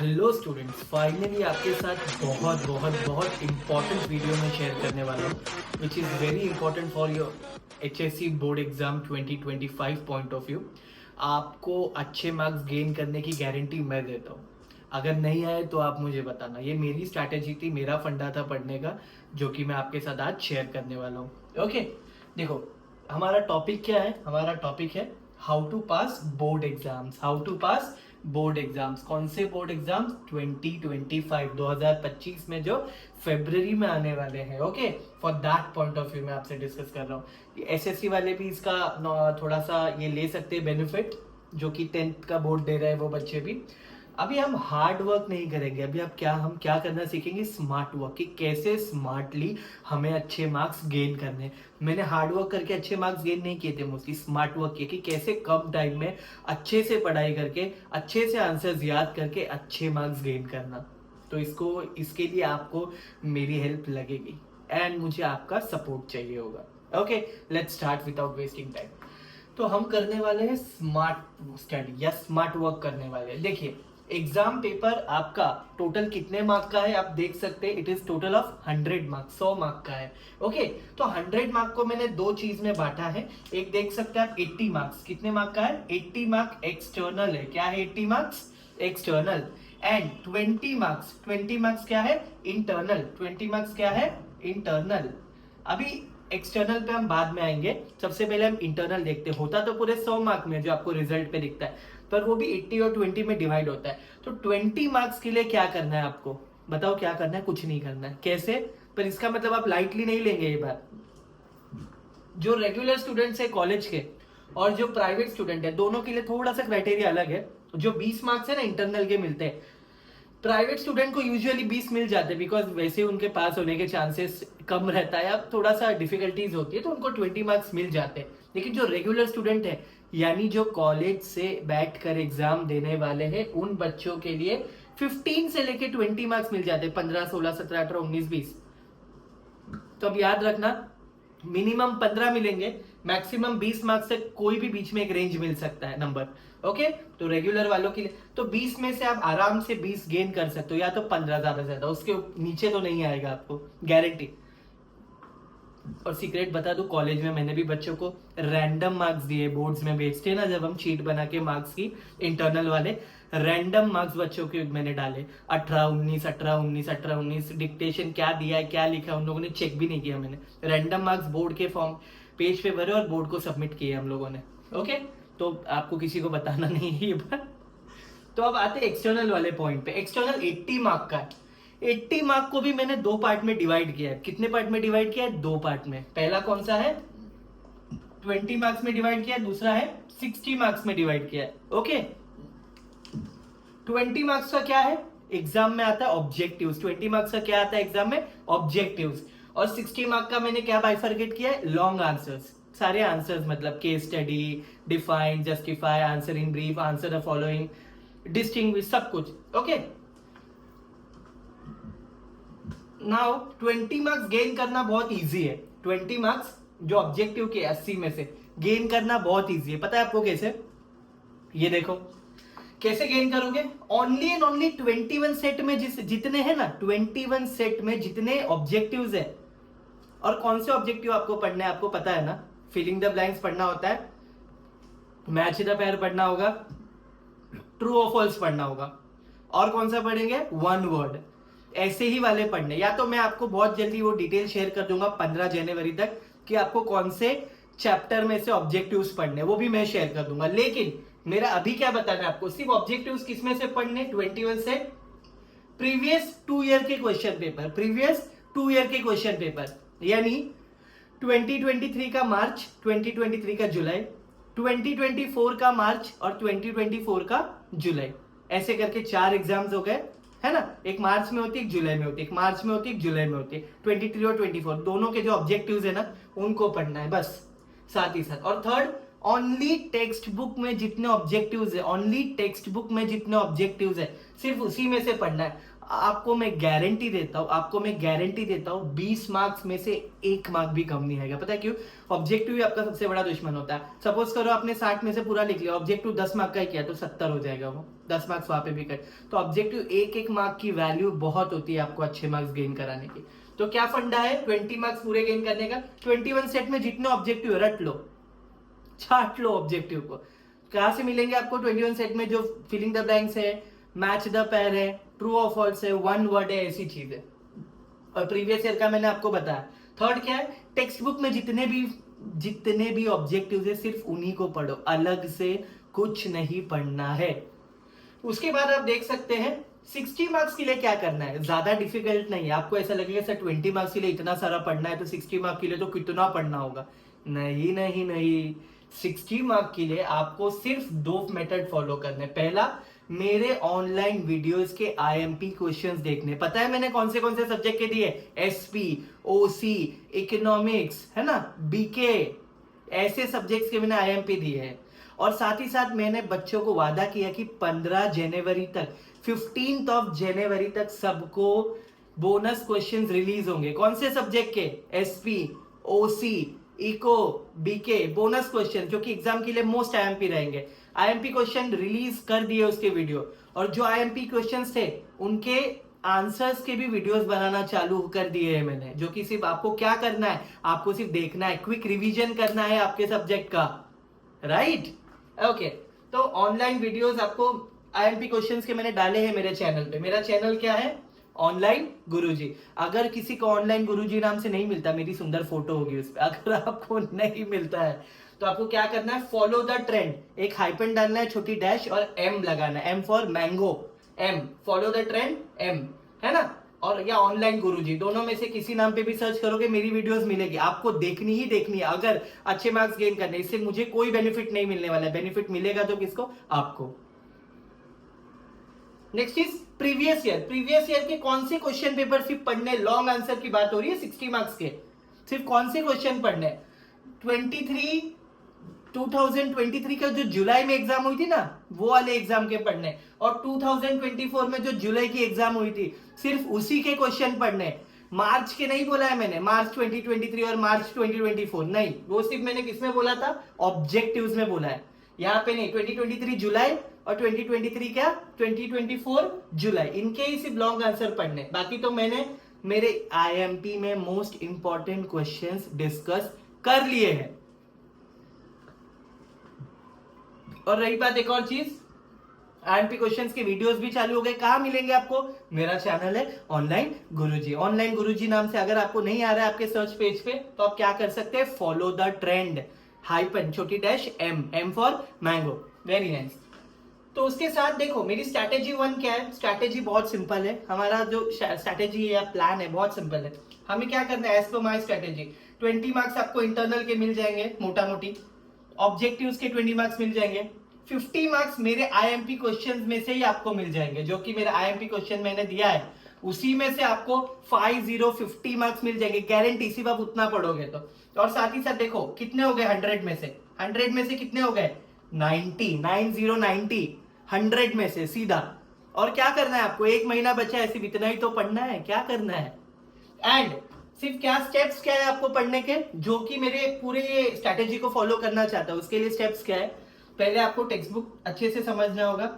Hello students, finally आपके साथ बहुत बहुत बहुत इंपॉर्टेंट वीडियो में शेयर करने वाला हूँ which is very important for your HSC board exam 2025 point of view. आपको अच्छे मार्क्स गेन करने की गारंटी मैं देता हूँ। अगर नहीं आए तो आप मुझे बताना। ये मेरी स्ट्रैटेजी थी, मेरा फंडा था पढ़ने का, जो कि मैं आपके साथ आज शेयर करने वाला हूँ। ओके, देखो हमारा टॉपिक क्या है। हमारा टॉपिक है how to pass board exams. How to pass board exams. कौन से बोर्ड एग्जाम्स? 2025 में जो फरवरी में आने वाले हैं। Okay, for that point of view मैं आपसे डिस्कस कर रहा हूँ। एसएससी वाले भी इसका थोड़ा सा ये ले सकते हैं बेनिफिट, जो कि 10th का बोर्ड दे रहे हैं वो बच्चे भी। अभी हम हार्ड वर्क नहीं करेंगे। अभी हम क्या करना सीखेंगे? स्मार्ट वर्क, कि कैसे स्मार्टली हमें अच्छे मार्क्स गेन करने। मैंने हार्ड वर्क करके अच्छे मार्क्स गेन नहीं किए थे, मोस्टली स्मार्ट वर्क किए कि कैसे कम टाइम में अच्छे से पढ़ाई करके, अच्छे से आंसर्स याद करके अच्छे मार्क्स गेन करना। तो इसके लिए आपको मेरी हेल्प लगेगी एंड मुझे आपका सपोर्ट चाहिए होगा। Okay, let's start without wasting time. तो हम करने वाले हैं स्मार्ट स्टडी या स्मार्ट वर्क करने वाले हैं। देखिए, एग्जाम पेपर आपका टोटल कितने मार्क का है आप देख सकते हैं। It is total of 100 mark, 100 mark का है। ओके, तो 100 मार्क को मैंने दो चीज में बांटा है। एक देख सकते हैं आप 80 मार्क्स। कितने मार्क का है? 80 मार्क एक्सटर्नल है। क्या है? 80 marks external. And 20 marks, 20 marks क्या है? इंटरनल। 20 मार्क्स क्या है? इंटरनल। अभी एक्सटर्नल पे हम बाद में आएंगे, सबसे पहले हम इंटरनल देखते हैं। होता तो पूरे 100 मार्क में जो आपको रिजल्ट पे दिखता है, पर वो भी 80 और 20 में डिवाइड होता है। तो 20 मार्क्स के लिए क्या करना है आपको? बताओ क्या करना है? कुछ नहीं करना है। कैसे? पर इसका मतलब आप लाइटली नहीं लेंगे ये बात। जो रेगुलर स्टूडेंट्स है कॉलेज के और जो प्राइवेट स्टूडेंट है, दोनों के लिए थोड़ा सा क्राइटेरिया अलग है। जो 20 मार्क्स है ना इंटरनल के मिलते हैं, प्राइवेट स्टूडेंट को यूजुअली 20 मिल जाते हैं, बिकॉज वैसे उनके पास होने के चांसेस कम रहता है, अब थोड़ा सा डिफिकल्टीज होती है तो उनको 20 मार्क्स मिल जाते हैं। लेकिन जो रेगुलर स्टूडेंट है, यानी जो कॉलेज से बैठ कर एग्जाम देने वाले हैं, उन बच्चों के लिए 15 से लेके 20 मार्क्स मिल जाते हैं। 15, 16, 17, 18, 19, 20। तो अब याद रखना, मिनिमम 15 मिलेंगे, मैक्सिमम 20 मार्क्स से कोई भी बीच में एक रेंज मिल सकता है नंबर। ओके, तो रेगुलर वालों के लिए तो 20 में से आप आराम से 20 गेन कर सकते हो, या तो 15 ज्यादा से ज्यादा, उसके नीचे तो नहीं आएगा आपको, गारंटी। और सीक्रेट बता दूं, कॉलेज में मैंने भी बच्चों को रैंडम मार्क्स दिए। बोर्ड्स में भेजते हैं ना जब हम शीट बना के मार्क्स की, इंटरनल वाले रैंडम मार्क्स बच्चों के मैंने डाले। 18 19, 18 19, 18 19, डिक्टेशन क्या दिया है, क्या लिखा है, उन लोगों ने चेक भी नहीं किया। मैंने रैंडम मार्क्स बोर्ड के फॉर्म पेज पे भरे और बोर्ड को सबमिट किए हम लोगों ने। ओके, तो आपको किसी को बताना नहीं है ये बात। तो अब आते हैं एक्सटर्नल वाले पॉइंट पे। एक्सटर्नल 80 मार्क का है। 80 मार्क को भी मैंने दो पार्ट में डिवाइड किया है। कितने पार्ट में डिवाइड किया है? दो पार्ट में। पहला कौन सा है? 20 मार्क्स में डिवाइड किया है, दूसरा है 60 मार्क्स में डिवाइड किया है। ओके, 20 मार्क्स का क्या है? एग्जाम में आता है ऑब्जेक्टिव्स। 20 मार्क्स का क्या आता है एग्जाम में? ऑब्जेक्टिव्स। और 60 मार्क का मैंने क्या बाइफरकेट किया है? Long answers. सारे आंसर्स, मतलब case study, define, justify, answer in brief, answer the following, distinguish, सब कुछ। ओके, नाउ 20 मार्क्स गेन करना बहुत इजी है। 20 मार्क्स जो ऑब्जेक्टिव के 80 में से गेन करना बहुत इजी है। पता है आपको कैसे? ये देखो कैसे गेन करोगे। ओनली एंड ओनली 21 सेट में जितने हैं ना, 21 सेट में जितने ऑब्जेक्टिव्स है, और कौन से ऑब्जेक्टिव आपको पढ़ना है आपको पता है ना। फिलिंग द ब्लैंक्स पढ़ना होता है, मैच द पेयर पढ़ना होगा, ट्रू और फॉल्स पढ़ना होगा, और कौन सा पढ़ेंगे? One word. ऐसे ही वाले पढ़ने, या तो मैं आपको बहुत जल्दी वो डिटेल शेयर कर दूंगा 15 जनवरी तक कि आपको कौन से चैप्टर में से ऑब्जेक्टिव्स पढ़ने, वो भी मैं शेयर कर दूंगा। लेकिन मेरा अभी क्या बताना है आपको, सिर्फ ऑब्जेक्टिव्स किसमें से पढ़ने? 21 से। प्रीवियस 2 ईयर के क्वेश्चन पेपर, प्रीवियस 2 ईयर के क्वेश्चन पेपर, यानी 2023 का मार्च, 2023 का जुलाई, 2024 का मार्च और 2024 का जुलाई। ऐसे करके 4 एग्जाम्स हो गए, है ना। एक मार्च में होती है, एक जुलाई में होती है, एक मार्च में होती है, एक जुलाई में होती है। 23 और 24 दोनों के जो ऑब्जेक्टिव्स है ना, उनको पढ़ना है बस, साथ ही साथ। और थर्ड, ओनली टेक्स्ट बुक में जितने ऑब्जेक्टिव्स है, ओनली टेक्स्ट बुक में जितने ऑब्जेक्टिव्स है, सिर्फ उसी में से पढ़ना है। आपको मैं गारंटी देता हूँ 20 मार्क्स में से 1 मार्क भी कम नहीं आएगा। पता है क्यों? ऑब्जेक्टिव ही आपका सबसे बड़ा दुश्मन होता है। सपोज करो आपने 60 में से पूरा लिख लिया, ऑब्जेक्टिव 10 मार्क का ही किया तो 70 हो जाएगा, वो 10 मार्क्स वहां पे भी कट। तो ऑब्जेक्टिव एक मार्क की वैल्यू बहुत होती है आपको अच्छे मार्क्स गेन कराने की। तो क्या फंडा है 20 मार्क्स पूरे गेन करने का? 21 सेट में जितने ऑब्जेक्टिव रट लो, छाट लो ऑब्जेक्टिव को। कहां से मिलेंगे आपको 21 सेट में? जो फिलिंग द ब्लैंक्स है, मैच द पेयर है, ट्रू और फॉल्स है, वन वर्ड है, ऐसी चीज है। और प्रीवियस ईयर का मैंने आपको बताया। थर्ड क्या है? टेक्स्ट बुक में जितने भी ऑब्जेक्टिव है सिर्फ उन्हीं को पढ़ो, अलग से कुछ नहीं पढ़ना है। उसके बाद आप देख सकते हैं 60 मार्क्स के लिए क्या करना है। ज्यादा डिफिकल्ट नहीं है। आपको ऐसा लगेगा सर 20 मार्क्स के लिए इतना सारा पढ़ना है तो 60 मार्क्स के लिए तो कितना पढ़ना होगा। नहीं नहीं नहीं, 60 मार्क के लिए आपको सिर्फ 2 मेथड फॉलो करने। पहला, मेरे ऑनलाइन वीडियोस के आईएमपी क्वेश्चंस देखने। पता है मैंने कौन से सब्जेक्ट के दिए? एसपी, ओसी, इकोनॉमिक्स, है ना, बीके, ऐसे सब्जेक्ट्स के मैंने आईएमपी दिए हैं। और साथ ही साथ मैंने बच्चों को वादा किया कि 15 जनवरी तक, 15 जनवरी तक सबको बोनस क्वेश्चंस रिलीज होंगे। कौन से सब्जेक्ट के? एसपी, ओसी, इको, बीके, बोनस क्वेश्चन जो कि एग्जाम के लिए मोस्ट आईएमपी रहेंगे। आईएमपी क्वेश्चन रिलीज कर दिए उसके वीडियो, और जो आईएमपी क्वेश्चंस थे उनके आंसर्स के भी वीडियोस बनाना चालू कर दिए हैं मैंने। जो कि सिर्फ आपको क्या करना है, आपको सिर्फ देखना है, क्विक रिवीजन करना है आपके सब्जेक्ट का, राइट? ओके, तो ऑनलाइन वीडियोस आपको आईएमपी क्वेश्चंस के मैंने डाले हैं मेरे चैनल पे। मेरा चैनल क्या है? ऑनलाइन गुरुजी। अगर किसी को ऑनलाइन गुरुजी नाम से नहीं मिलता, मेरी सुंदर फोटो होगी उस पर, अगर आपको नहीं मिलता है तो आपको क्या करना है? फॉलो द ट्रेंड, एक हाइपन डालना है, छोटी डैश और एम लगाना है, M for mango, M, follow the trend, M, है ना। और या ऑनलाइन गुरुजी, दोनों में से किसी नाम पे भी सर्च करोगे मेरी वीडियोस मिलेगी। आपको देखनी ही देखनी है अगर अच्छे मार्क्स गेन करने। इससे मुझे कोई बेनिफिट नहीं मिलने वाला है। बेनिफिट मिलेगा तो किसको? आपको। नेक्स्ट इज प्रीवियस ईयर के कौन से क्वेश्चन पेपर सिर्फ पढ़ने, लॉन्ग आंसर की बात हो रही है 60 मार्क्स के, सिर्फ कौन से क्वेश्चन पढ़ने? 2023 का जो जुलाई में एग्जाम हुई थी ना, वो वाले एग्जाम के पढ़ने। और 2024 में जो जुलाई की एग्जाम हुई थी सिर्फ उसी के क्वेश्चन पढ़ने। मार्च के नहीं बोला है मैंने, मार्च 2023 और मार्च 2024 नहीं, वो सिर्फ मैंने किसमें बोला था? ऑब्जेक्टिव्स में बोला है, यहाँ पे नहीं। 2023 जुलाई और 2023 क्या? 2024 जुलाई, इनके ही सिर्फ लॉन्ग आंसर पढ़ने। बाकी तो मैंने मेरे आईएमपी में मोस्ट इंपॉर्टेंट क्वेश्चंस डिस्कस कर लिए हैं। और रही बात एक और चीज, आईएमपी क्वेश्चंस के वीडियोस भी चालू हो गए। कहां मिलेंगे आपको? मेरा चैनल है ऑनलाइन गुरुजी। ऑनलाइन गुरुजी नाम से अगर आपको नहीं आ रहा है आपके सर्च पेज पे, तो आप क्या कर सकते हैं? फॉलो द ट्रेंड, हाइपन, छोटी dash, M, M for mango, very nice. तो उसके साथ देखो मेरी स्ट्रैटेजी 1 क्या है? स्ट्रैटेजी बहुत सिंपल है। हमारा जो स्ट्रैटेजी या प्लान है बहुत सिंपल है। हमें क्या करना है? As per my strategy 20 marks आपको इंटरनल के मिल जाएंगे मोटा मोटी, ऑब्जेक्टिव्स के 20 मार्क्स मिल जाएंगे, 50 मार्क्स मेरे आईएमपी क्वेश्चंस में से ही आपको मिल जाएंगे। जो कि मेरा आईएमपी क्वेश्चन मैंने दिया है उसी में से आपको 50 मार्क्स मिल जाएंगे, गारंटी, सिर्फ आप उतना पढ़ोगे तो। और साथ ही साथ देखो कितने हो गए 100 में से, 100 में से कितने हो गए? 90 100 में से सीधा। और क्या करना है आपको? 1 महीना बचा है, सिर्फ इतना ही तो पढ़ना है। क्या करना है? एंड सिर्फ क्या स्टेप्स क्या है आपको पढ़ने के, जो कि मेरे पूरे स्ट्रैटेजी को फॉलो करना चाहता है उसके लिए स्टेप्स क्या है? पहले आपको टेक्स्ट बुक अच्छे से समझना होगा।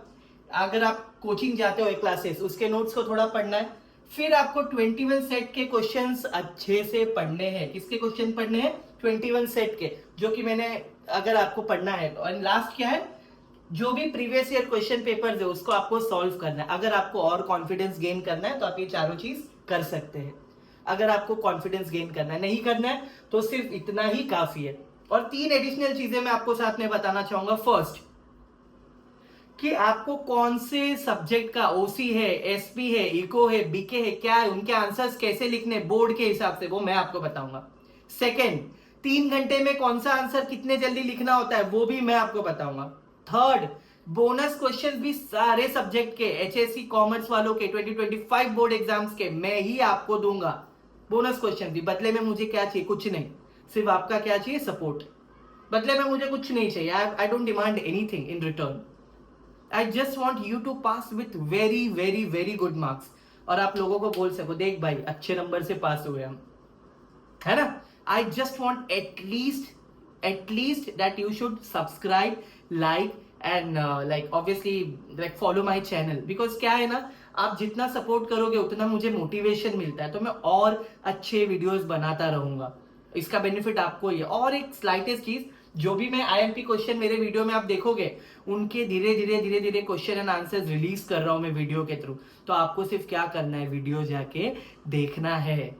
अगर आप कोचिंग जाते हो क्लासेस, उसके नोट्स को थोड़ा पढ़ना है। फिर आपको 21 सेट के क्वेश्चंस अच्छे से पढ़ने हैं। किसके क्वेश्चन पढ़ने हैं? 21 सेट के, जो कि मैंने, अगर आपको पढ़ना है। और लास्ट क्या है? जो भी प्रीवियस ईयर क्वेश्चन पेपर है उसको आपको सॉल्व करना है। अगर आपको और कॉन्फिडेंस गेन करना है तो आप ये चारों चीज कर सकते हैं। अगर आपको कॉन्फिडेंस गेन करना है, नहीं करना है तो सिर्फ इतना ही काफी है। और 3 एडिशनल चीजें मैं आपको साथ में बताना चाहूंगा। फर्स्ट, कि आपको कौन से सब्जेक्ट का ओसी है, एसपी है, इको है, बीके है, क्या है, उनके आंसर्स कैसे लिखने बोर्ड के हिसाब से, वो मैं आपको बताऊंगा। सेकेंड, 3 घंटे में कौन सा आंसर कितने जल्दी लिखना होता है वो भी मैं आपको बताऊंगा। थर्ड, बोनस क्वेश्चन भी सारे सब्जेक्ट के, एचएससी कॉमर्स वालों के 2025 बोर्ड एग्जाम्स के मैं ही आपको दूंगा। बोनस क्वेश्चन भी बदले में मुझे क्या चाहिए? कुछ नहीं, सिर्फ आपका क्या चाहिए? सपोर्ट। बदले में मुझे कुछ नहीं चाहिए। I don't demand anything in return. I just want you to pass with very, very, very good marks. और आप लोगों को बोल सको देख भाई अच्छे नंबर से पास हुए हम, है ना। I just want at least that you should subscribe, like and like obviously like follow my channel, because क्या है ना, आप जितना सपोर्ट करोगे उतना मुझे मोटिवेशन मिलता है, तो मैं और अच्छे वीडियोस बनाता रहूंगा। इसका बेनिफिट आपको ही है। और एक स्लाइटेस्ट चीज, जो भी मैं आईएमपी क्वेश्चन मेरे वीडियो में आप देखोगे, उनके धीरे धीरे क्वेश्चन एंड आंसर्स रिलीज कर रहा हूं मैं वीडियो के थ्रू। तो आपको सिर्फ क्या करना है, वीडियो जाके देखना है,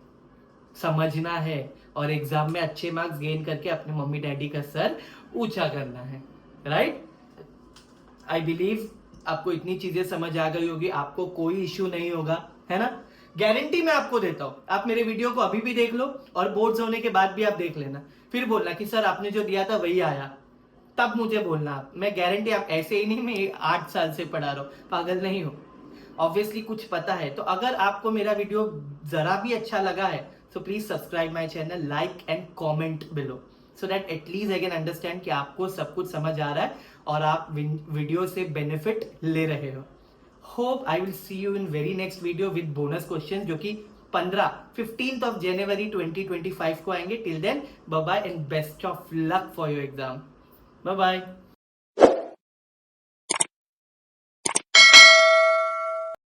समझना है और एग्जाम में अच्छे मार्क्स गेन करके अपने मम्मी डैडी का सर ऊंचा करना है, राइट। आई बिलीव आपको इतनी चीजें समझ आ गई होगी, आपको कोई इश्यू नहीं होगा, है ना। गारंटी मैं आपको देता हूं, आप मेरे वीडियो को अभी भी देख लो और बोर्ड्स होने के बाद भी आप देख लेना, फिर बोलना कि सर आपने जो दिया था वही आया, तब मुझे बोलना आप। मैं गारंटी, आप ऐसे ही नहीं, मैं 8 साल से पढ़ा रहा हूं, पागल नहीं हो, ऑब्वियसली कुछ पता है। तो अगर आपको मेरा वीडियो जरा भी अच्छा लगा है, so please subscribe my channel, like and comment below, so that at least I can understand कि आपको सब कुछ समझ आ रहा है और आप वीडियो से बेनिफिट ले रहे हो। Hope I will see you in very next video with bonus question, जो कि 15th of January 2025 को आएंगे। Till then bye bye and best of luck for your exam. Bye bye.